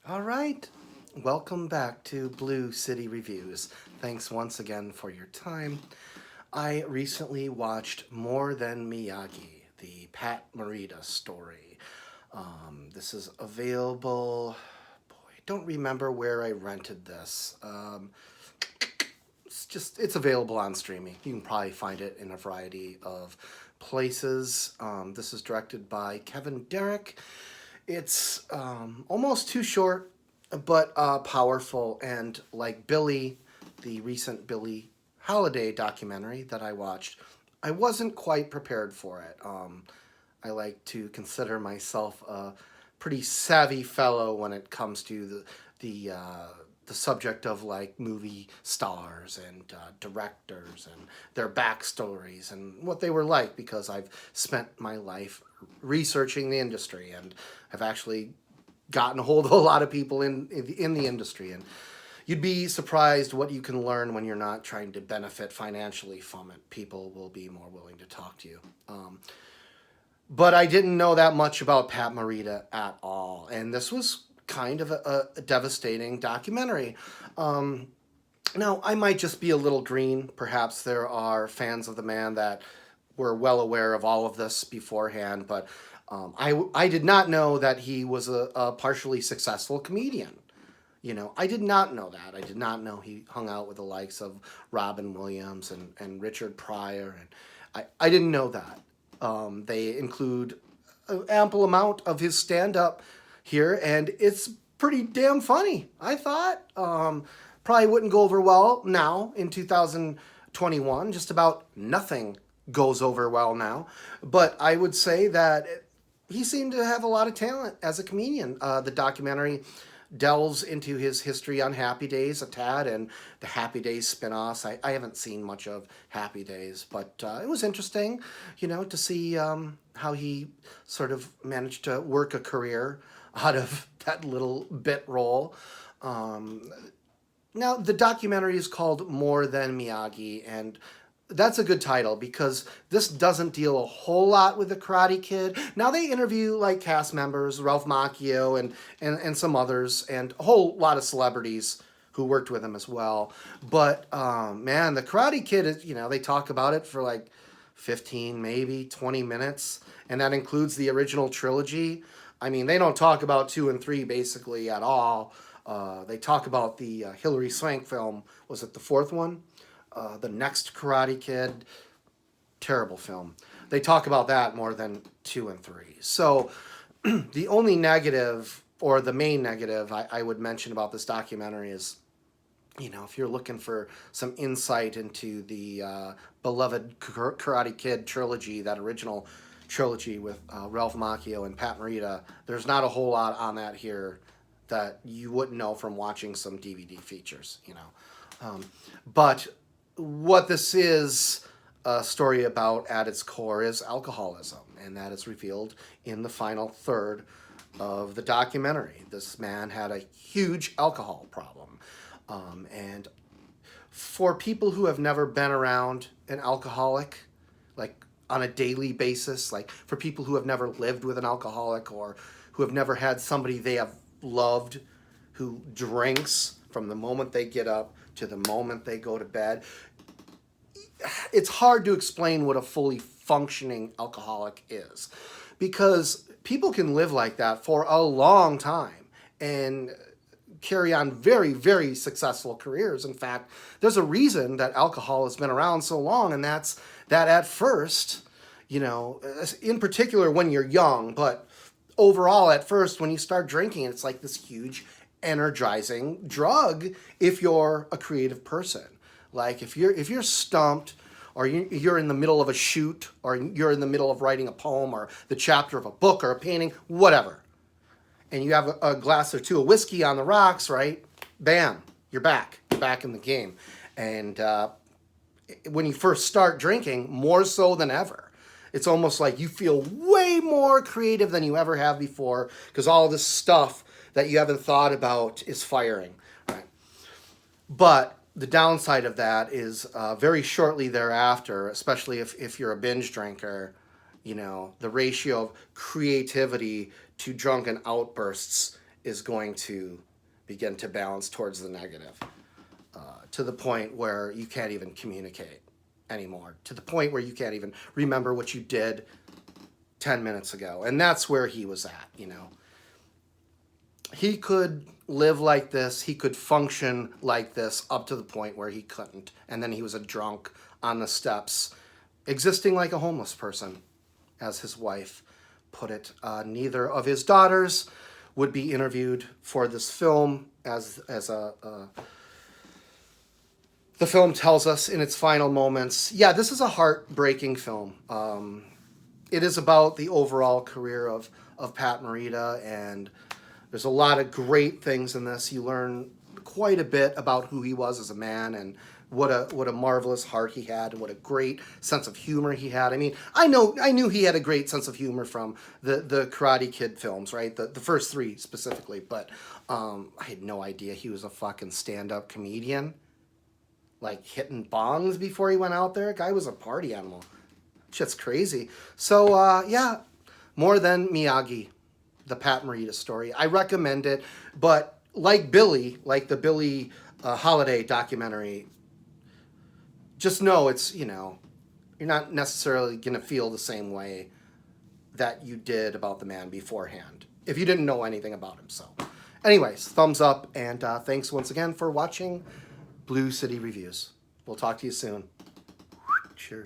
All right. Welcome back to Blue City Reviews. Thanks once again for your time. I recently watched More Than Miyagi, the Pat Morita story. This is available. Boy, I don't remember where I rented this. It's available on streaming. You can probably find it in a variety of places. This is directed by Kevin Derrick. It's almost too short, but powerful. And like Billy, the recent Billy Holiday documentary that I watched, I wasn't quite prepared for it. I like to consider myself a pretty savvy fellow when it comes to the subject of like movie stars and directors and their backstories and what they were like because I've spent my life researching the industry and have actually gotten a hold of a lot of people in the industry, and you'd be surprised what you can learn when you're not trying to benefit financially from it. People will be more willing to talk to you. But I didn't know that much about Pat Morita at all, and this was kind of a devastating documentary. Now, I might just be a little green. Perhaps there are fans of the man that were well aware of all of this beforehand, but I did not know that he was a partially successful comedian. I did not know that. I did not know he hung out with the likes of Robin Williams and Richard Pryor, and I didn't know that. They include an ample amount of his stand up here, and it's pretty damn funny, I thought. Probably wouldn't go over well now in 2021. Just about nothing goes over well now. But I would say that he seemed to have a lot of talent as a comedian. The documentary delves into his history on Happy Days a tad and the Happy Days spin-offs. I haven't seen much of Happy Days, but it was interesting, to see how he sort of managed to work a career out of that little bit role. Now, the documentary is called More Than Miyagi, and that's a good title because this doesn't deal a whole lot with the Karate Kid. Now they interview like cast members, Ralph Macchio and some others, and a whole lot of celebrities who worked with him as well. But man, the Karate Kid is, they talk about it for like 15, maybe 20 minutes, and that includes the original trilogy. I mean, they don't talk about 2 and 3 basically at all. They talk about the Hilary Swank film. Was it the fourth one? The Next Karate Kid, terrible film. They talk about that more than 2 and 3. So the only negative, or the main negative, I would mention about this documentary is, if you're looking for some insight into the beloved Karate Kid trilogy, that original trilogy with Ralph Macchio and Pat Morita, there's not a whole lot on that here that you wouldn't know from watching some DVD features, But what this is a story about at its core is alcoholism, and that is revealed in the final third of the documentary. This man had a huge alcohol problem. And for people who have never been around an alcoholic, like on a daily basis, like for people who have never lived with an alcoholic or who have never had somebody they have loved who drinks from the moment they get up to the moment they go to bed, it's hard to explain what a fully functioning alcoholic is because people can live like that for a long time and carry on very, very successful careers. In fact, there's a reason that alcohol has been around so long, and that's that at first, in particular when you're young, but overall at first when you start drinking, it's like this huge energizing drug if you're a creative person. Like if you're stumped, or you're in the middle of a shoot, or you're in the middle of writing a poem or the chapter of a book or a painting, whatever, and you have a glass or two of whiskey on the rocks, right? Bam, you're back. You're back in the game. And when you first start drinking, more so than ever, it's almost like you feel way more creative than you ever have before because all this stuff that you haven't thought about is firing, right? But the downside of that is very shortly thereafter, especially if you're a binge drinker, the ratio of creativity to drunken outbursts is going to begin to balance towards the negative, to the point where you can't even communicate anymore, to the point where you can't even remember what you did 10 minutes ago. And that's where he was at, you know. He could live like this, he could function like this up to the point where he couldn't. And then he was a drunk on the steps, existing like a homeless person, as his wife put it. Neither of his daughters would be interviewed for this film, the film tells us in its final moments. Yeah, this is a heartbreaking film. It is about the overall career of Pat Morita, and there's a lot of great things in this. You learn quite a bit about who he was as a man, and what a marvelous heart he had, and what a great sense of humor he had. I mean, I knew he had a great sense of humor from the Karate Kid films, right? The first three specifically, but I had no idea he was a fucking stand-up comedian, like hitting bongs before he went out there. Guy was a party animal. Shit's crazy. So yeah, More Than Miyagi, the Pat Morita story. I recommend it, but like Billy, like the Billy Holiday documentary, just know it's, you know, you're not necessarily going to feel the same way that you did about the man beforehand if you didn't know anything about him. So anyways, thumbs up, and thanks once again for watching Blue City Reviews. We'll talk to you soon. Cheers.